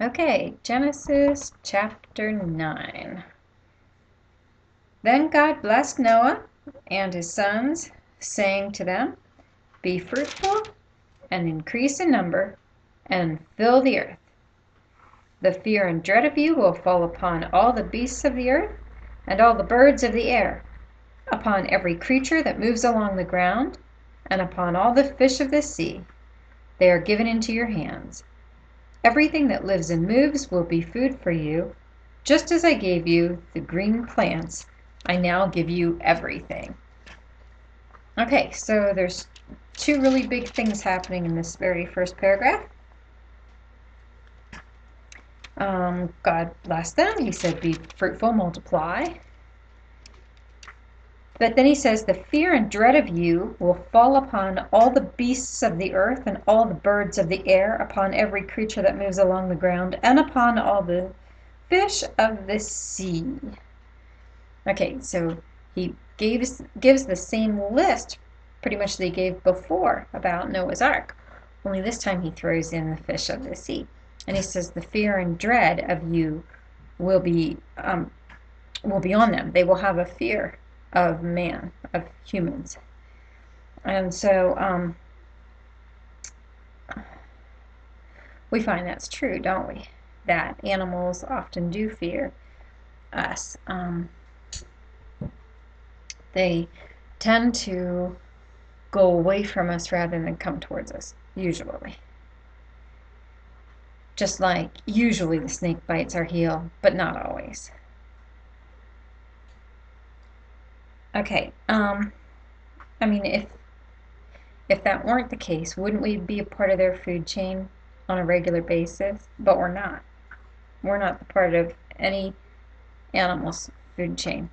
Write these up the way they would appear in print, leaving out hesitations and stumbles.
Okay, Genesis chapter 9. Then God blessed Noah and his sons, saying to them, "Be fruitful and increase in number, and fill the earth. The fear and dread of you will fall upon all the beasts of the earth, and all the birds of the air, upon every creature that moves along the ground, and upon all the fish of the sea. They are given into your hands. Everything that lives and moves will be food for you. Just as I gave you the green plants, I now give you everything." Okay, so there's two really big things happening in this very first paragraph. God blessed them. He said, "Be fruitful, multiply." But then he says, "The fear and dread of you will fall upon all the beasts of the earth and all the birds of the air, upon every creature that moves along the ground, and upon all the fish of the sea." Okay, so he gives the same list pretty much they gave before about Noah's Ark, only this time he throws in the fish of the sea. And he says, "The fear and dread of you will be on them. They will have a fear of man, of humans." And so we find that's true, don't we? That animals often do fear us. They tend to go away from us rather than come towards us, usually. Just like usually the snake bites our heel, but not always. Okay, I mean, if that weren't the case, wouldn't we be a part of their food chain on a regular basis? But we're not. We're not the part of any animal's food chain.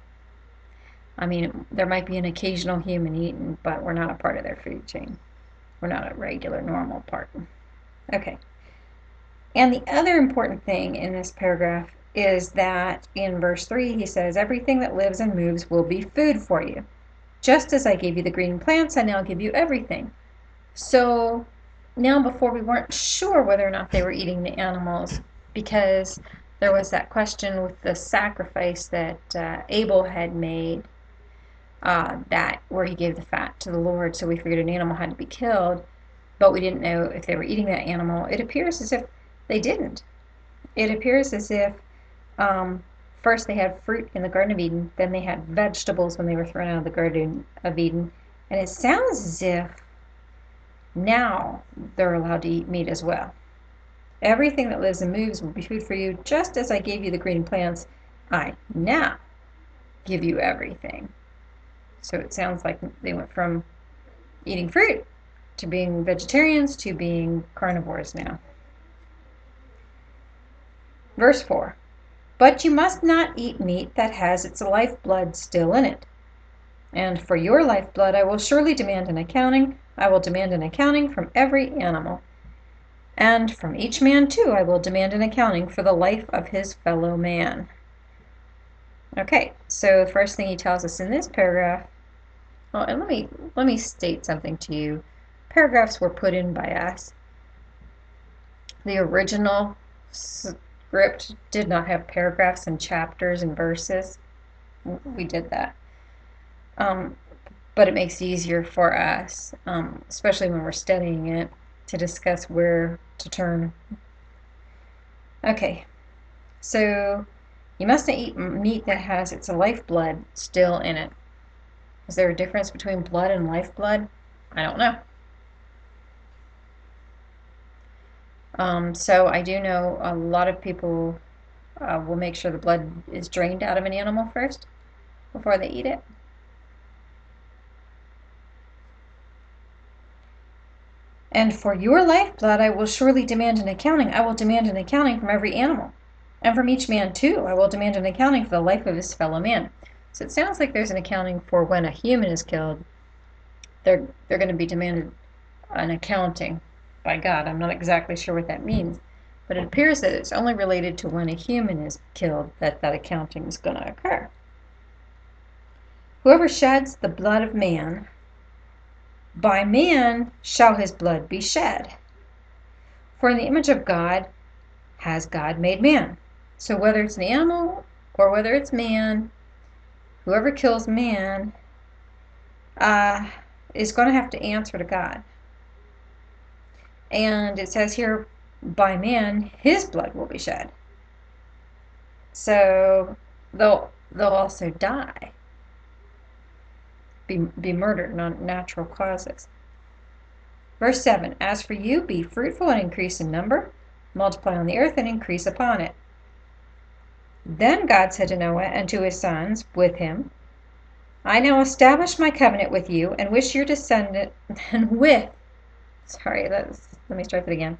I mean, there might be an occasional human eaten, but we're not a part of their food chain. We're not a regular, normal part. Okay. And the other important thing in this paragraph is that in verse 3 he says, "Everything that lives and moves will be food for you. Just as I gave you the green plants, I now give you everything." So now before we weren't sure whether or not they were eating the animals, because there was that question with the sacrifice that Abel had made, that where he gave the fat to the Lord, so we figured an animal had to be killed, but we didn't know if they were eating that animal. It appears as if they didn't. It appears as if first they had fruit in the Garden of Eden, then they had vegetables when they were thrown out of the Garden of Eden, and it sounds as if now they're allowed to eat meat as well. "Everything that lives and moves will be food for you. Just as I gave you the green plants, I now give you everything." So it sounds like they went from eating fruit to being vegetarians to being carnivores now. Verse 4. "But you must not eat meat that has its lifeblood still in it. And for your lifeblood I will surely demand an accounting. I will demand an accounting from every animal. And from each man too I will demand an accounting for the life of his fellow man." Okay, so the first thing he tells us in this paragraph, well, and let me state something to you. Paragraphs were put in by us. The original script did not have paragraphs and chapters and verses. We did that. But it makes it easier for us, especially when we're studying it, to discuss where to turn. Okay, so you mustn't eat meat that has its lifeblood still in it. Is there a difference between blood and lifeblood? I don't know. So I do know a lot of people will make sure the blood is drained out of an animal first before they eat it. "And for your lifeblood I will surely demand an accounting. I will demand an accounting from every animal. And from each man too I will demand an accounting for the life of his fellow man." So it sounds like there's an accounting for when a human is killed. They're going to be demanded an accounting by God. I'm not exactly sure what that means, but it appears that it's only related to when a human is killed that accounting is going to occur. "Whoever sheds the blood of man, by man shall his blood be shed. For in the image of God has God made man. So whether it's an animal or whether it's man, whoever kills man is going to have to answer to God. And it says here, by man, his blood will be shed. So they'll also die, be murdered, not natural causes. Verse 7, as for you, be fruitful and increase in number, multiply on the earth and increase upon it. Then God said to Noah and to his sons with him, I now establish my covenant with you and with your descendant and with, let me start that again.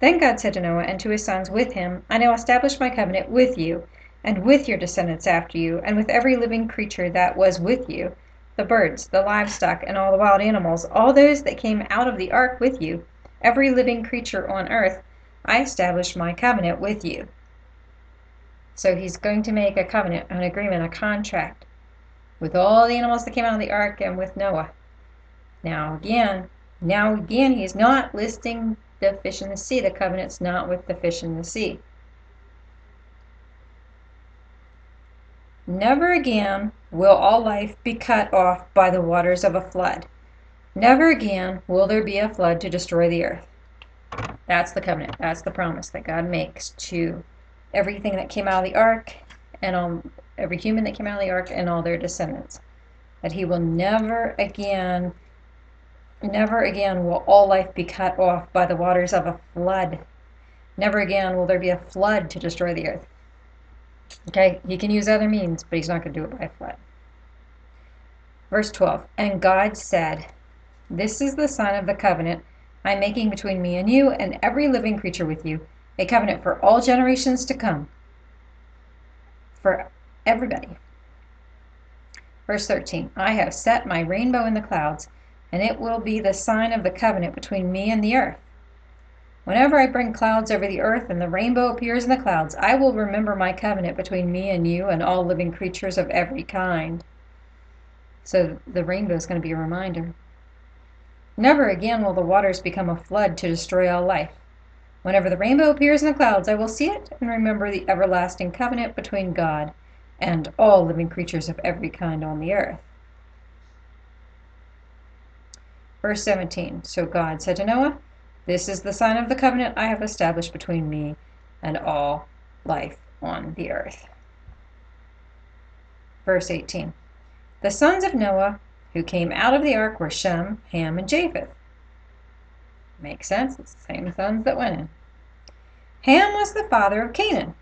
Then God said to Noah and to his sons with him, I now establish my covenant with you and with your descendants after you, and with every living creature that was with you, the birds, the livestock, and all the wild animals, all those that came out of the ark with you, every living creature on earth, I establish my covenant with you. So he's going to make a covenant, an agreement, a contract with all the animals that came out of the ark and with Noah. Now again, he's not listing the fish in the sea. The covenant's not with the fish in the sea. Never again will all life be cut off by the waters of a flood. Never again will there be a flood to destroy the earth. That's the covenant. That's the promise that God makes to everything that came out of the ark and every human that came out of the ark and all their descendants. That he will never again will all life be cut off by the waters of a flood. Never again will there be a flood to destroy the earth. Okay, he can use other means, but he's not going to do it by flood. Verse 12, and God said, this is the sign of the covenant I'm making between me and you and every living creature with you, a covenant for all generations to come, for everybody. Verse 13, I have set my rainbow in the clouds, and it will be the sign of the covenant between me and the earth. Whenever I bring clouds over the earth and the rainbow appears in the clouds, I will remember my covenant between me and you and all living creatures of every kind. So the rainbow is going to be a reminder. Never again will the waters become a flood to destroy all life. Whenever the rainbow appears in the clouds, I will see it and remember the everlasting covenant between God and all living creatures of every kind on the earth. Verse 17, so God said to Noah, this is the sign of the covenant I have established between me and all life on the earth. Verse 18, the sons of Noah who came out of the ark were Shem, Ham, and Japheth. Makes sense, it's the same sons that went in. Ham was the father of Canaan.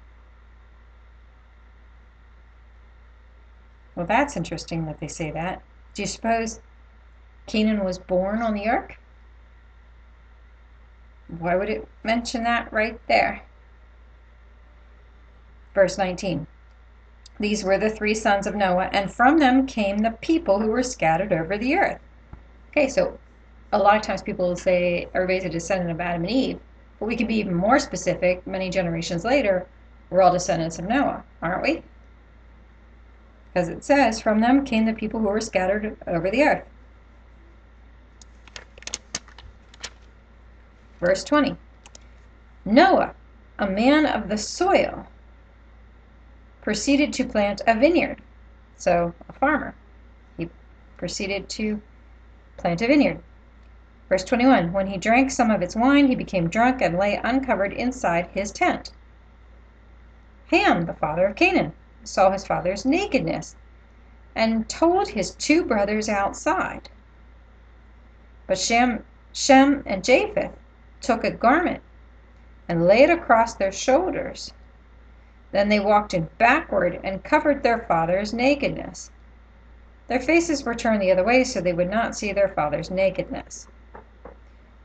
Well, that's interesting that they say that. Do you suppose Canaan was born on the ark? Why would it mention that right there? Verse 19. These were the three sons of Noah, and from them came the people who were scattered over the earth. Okay, so a lot of times people will say everybody's a descendant of Adam and Eve, but we can be even more specific. Many generations later, we're all descendants of Noah, aren't we? Because it says, from them came the people who were scattered over the earth. Verse 20, Noah, a man of the soil, proceeded to plant a vineyard. So, a farmer. He proceeded to plant a vineyard. Verse 21, when he drank some of its wine, he became drunk and lay uncovered inside his tent. Ham, the father of Canaan, saw his father's nakedness and told his two brothers outside. But Shem and Japheth took a garment and laid it across their shoulders. Then they walked in backward and covered their father's nakedness. Their faces were turned the other way so they would not see their father's nakedness.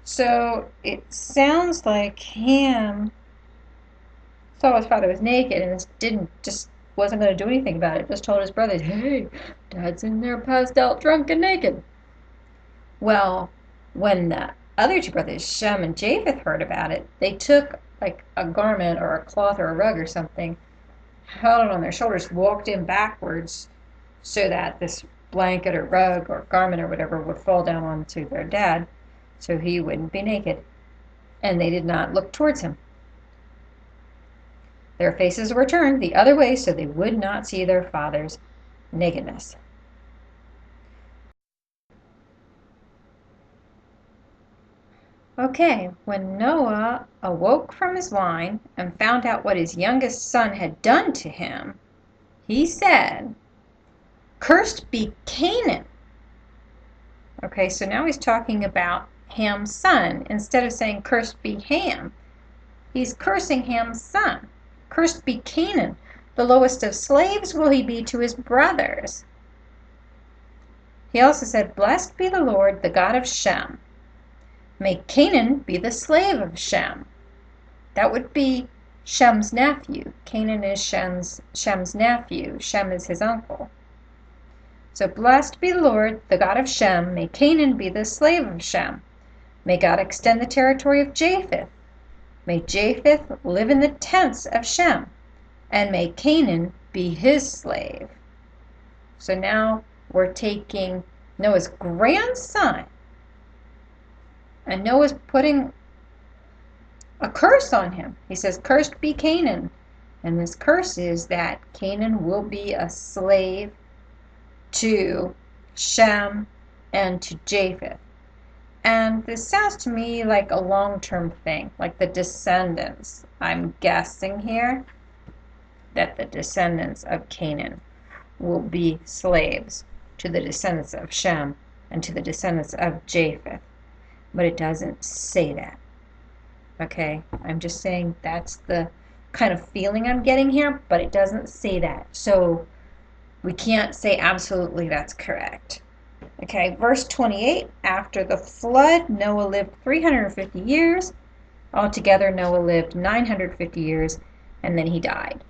So it sounds like Ham saw his father was naked and just wasn't going to do anything about it. Just told his brothers, hey, Dad's in there passed out drunk and naked. Well, when the other two brothers, Shem and Japheth, heard about it, they took like a garment or a cloth or a rug or something, held it on their shoulders, walked in backwards so that this blanket or rug or garment or whatever would fall down onto their dad so he wouldn't be naked. And they did not look towards him. Their faces were turned the other way so they would not see their father's nakedness. Okay, when Noah awoke from his wine and found out what his youngest son had done to him, he said, "Cursed be Canaan." Okay, so now he's talking about Ham's son. Instead of saying, "Cursed be Ham," he's cursing Ham's son. "Cursed be Canaan. The lowest of slaves will he be to his brothers." He also said, "Blessed be the Lord, the God of Shem. May Canaan be the slave of Shem." That would be Shem's nephew. Canaan is Shem's nephew. Shem is his uncle. So blessed be the Lord, the God of Shem. May Canaan be the slave of Shem. May God extend the territory of Japheth. May Japheth live in the tents of Shem. And may Canaan be his slave. So now we're taking Noah's grandson, and Noah's putting a curse on him. He says, "Cursed be Canaan." And this curse is that Canaan will be a slave to Shem and to Japheth. And this sounds to me like a long-term thing, like the descendants. I'm guessing here that the descendants of Canaan will be slaves to the descendants of Shem and to the descendants of Japheth. But it doesn't say that. Okay, I'm just saying that's the kind of feeling I'm getting here, but it doesn't say that. So we can't say absolutely that's correct. Okay, verse 28, after the flood, Noah lived 350 years. Altogether, Noah lived 950 years, and then he died.